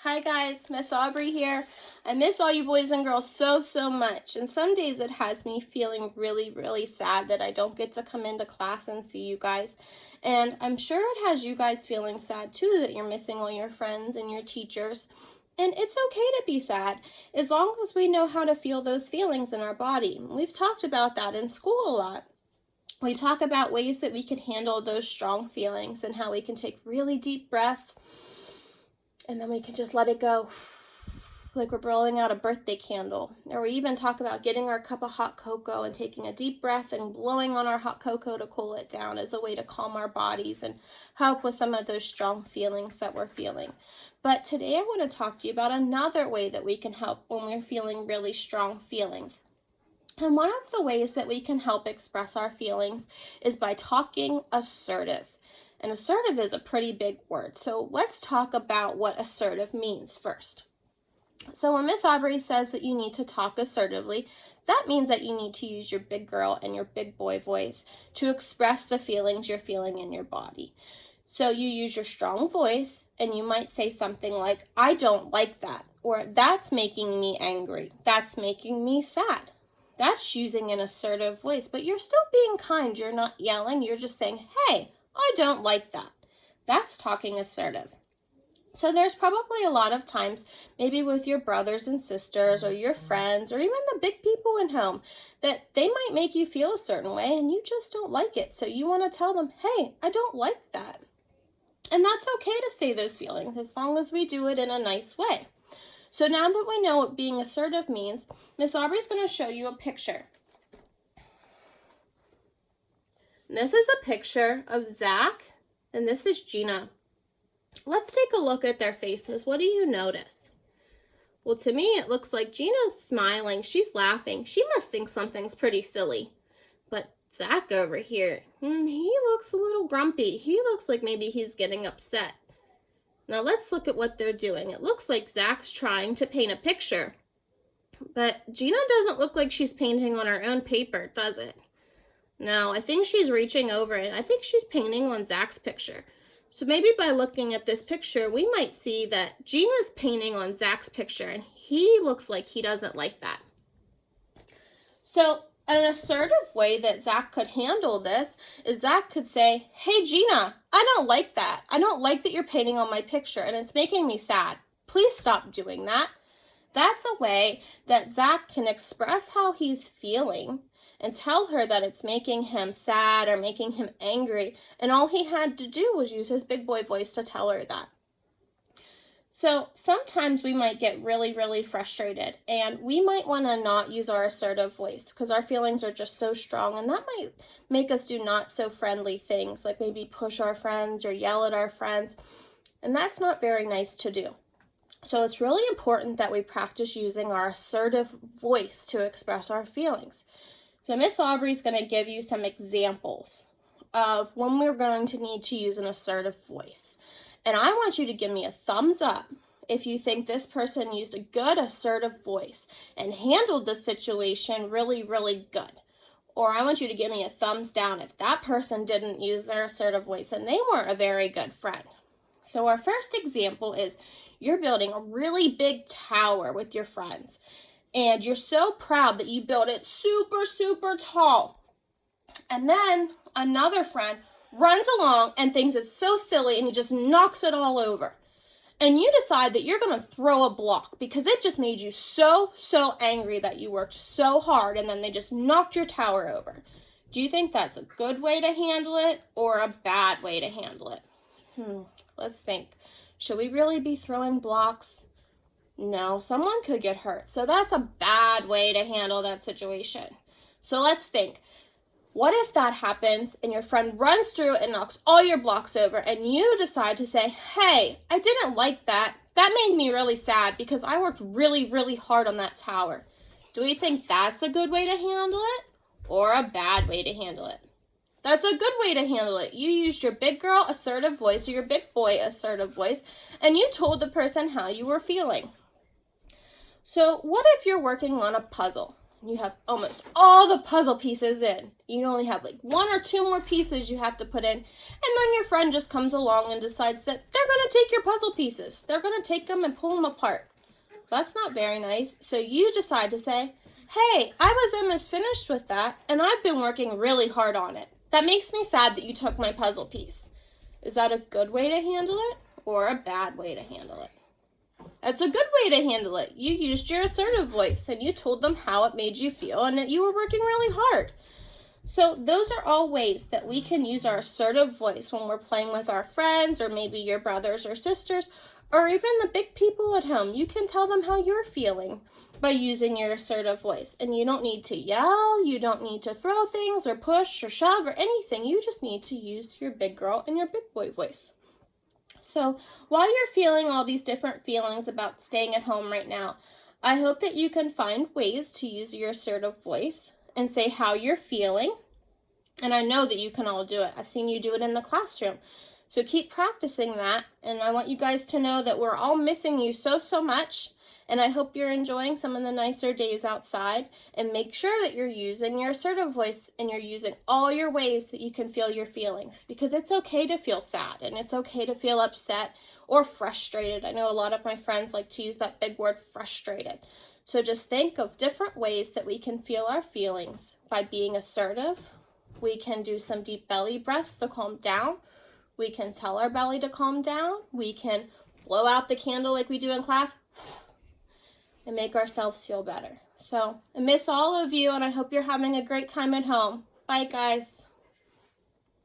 Hi guys, Miss Aubrey here. I miss all you boys and girls so much, and some days it has me feeling really sad that I don't get to come into class and see you guys. And I'm sure it has you guys feeling sad too that you're missing all your friends and your teachers. And it's okay to be sad, as long as we know how to feel those feelings in our body. We've talked about that in school a lot. We talk about ways that we can handle those strong feelings and how we can take really deep breaths and then we can just let it go like we're blowing out a birthday candle. Or we even talk about getting our cup of hot cocoa and taking a deep breath and blowing on our hot cocoa to cool it down as a way to calm our bodies and help with some of those strong feelings that we're feeling. But today I want to talk to you about another way that we can help when we're feeling really strong feelings. And one of the ways that we can help express our feelings is by talking assertive. And assertive is a pretty big word. So let's talk about what assertive means first. So when Miss Aubrey says that you need to talk assertively, that means that you need to use your big girl and your big boy voice to express the feelings you're feeling in your body. So you use your strong voice and you might say something like, I don't like that, or that's making me angry, that's making me sad. That's using an assertive voice, but you're still being kind. You're not yelling. You're just saying, hey, I don't like that. That's talking assertive. So there's probably a lot of times, maybe with your brothers and sisters or your friends or even the big people in home, that they might make you feel a certain way and you just don't like it. So you want to tell them, hey, I don't like that. And that's okay to say those feelings as long as we do it in a nice way. So now that we know what being assertive means, Miss Aubrey's going to show you a picture. And this is a picture of Zach, and this is Gina. Let's take a look at their faces. What do you notice? Well, to me, it looks like Gina's smiling. She's laughing. She must think something's pretty silly. But Zach over here, he looks a little grumpy. He looks like maybe he's getting upset. Now let's look at what they're doing. It looks like Zach's trying to paint a picture. But Gina doesn't look like she's painting on her own paper, does it? No, I think she's reaching over and I think she's painting on Zach's picture. So maybe by looking at this picture, we might see that Gina's painting on Zach's picture and he looks like he doesn't like that. So an assertive way that Zach could handle this is Zach could say, hey Gina, I don't like that. I don't like that you're painting on my picture and it's making me sad. Please stop doing that. That's a way that Zach can express how he's feeling and tell her that it's making him sad or making him angry. And all he had to do was use his big boy voice to tell her that. So sometimes we might get really frustrated and we might want to not use our assertive voice because our feelings are just so strong, and that might make us do not so friendly things like maybe push our friends or yell at our friends, and that's not very nice to do. So it's really important that we practice using our assertive voice to express our feelings. So Miss Aubrey's going to give you some examples of when we're going to need to use an assertive voice. And I want you to give me a thumbs up if you think this person used a good assertive voice and handled the situation really good. Or I want you to give me a thumbs down if that person didn't use their assertive voice and they weren't a very good friend. So our first example is you're building a really big tower with your friends. And you're so proud that you built it super tall. And then another friend runs along and thinks it's so silly and he just knocks it all over. And you decide that you're going to throw a block because it just made you so angry that you worked so hard and then they just knocked your tower over. Do you think that's a good way to handle it or a bad way to handle it? Let's think. Should we really be throwing blocks? No, someone could get hurt. So that's a bad way to handle that situation. So let's think. What if that happens and your friend runs through and knocks all your blocks over and you decide to say, hey, I didn't like that. That made me really sad because I worked really hard on that tower. Do we think that's a good way to handle it or a bad way to handle it? That's a good way to handle it. You used your big girl assertive voice or your big boy assertive voice and you told the person how you were feeling. So what if you're working on a puzzle? You have almost all the puzzle pieces in. You only have like 1 or 2 more pieces you have to put in. And then your friend just comes along and decides that they're going to take your puzzle pieces. They're going to take them and pull them apart. That's not very nice. So you decide to say, hey, I was almost finished with that, and I've been working really hard on it. That makes me sad that you took my puzzle piece. Is that a good way to handle it or a bad way to handle it? That's a good way to handle it. You used your assertive voice and you told them how it made you feel and that you were working really hard. So those are all ways that we can use our assertive voice when we're playing with our friends or maybe your brothers or sisters or even the big people at home. You can tell them how you're feeling by using your assertive voice. And you don't need to yell, you don't need to throw things or push or shove or anything. You just need to use your big girl and your big boy voice. So while you're feeling all these different feelings about staying at home right now, I hope that you can find ways to use your assertive voice and say how you're feeling. And I know that you can all do it. I've seen you do it in the classroom. So keep practicing that. And I want you guys to know that we're all missing you so much. And I hope you're enjoying some of the nicer days outside. And make sure that you're using your assertive voice and you're using all your ways that you can feel your feelings. Because it's okay to feel sad and it's okay to feel upset or frustrated. I know a lot of my friends like to use that big word, frustrated. So just think of different ways that we can feel our feelings by being assertive. We can do some deep belly breaths to calm down. We can tell our belly to calm down. We can blow out the candle like we do in class and make ourselves feel better. So I miss all of you, and I hope you're having a great time at home. Bye, guys.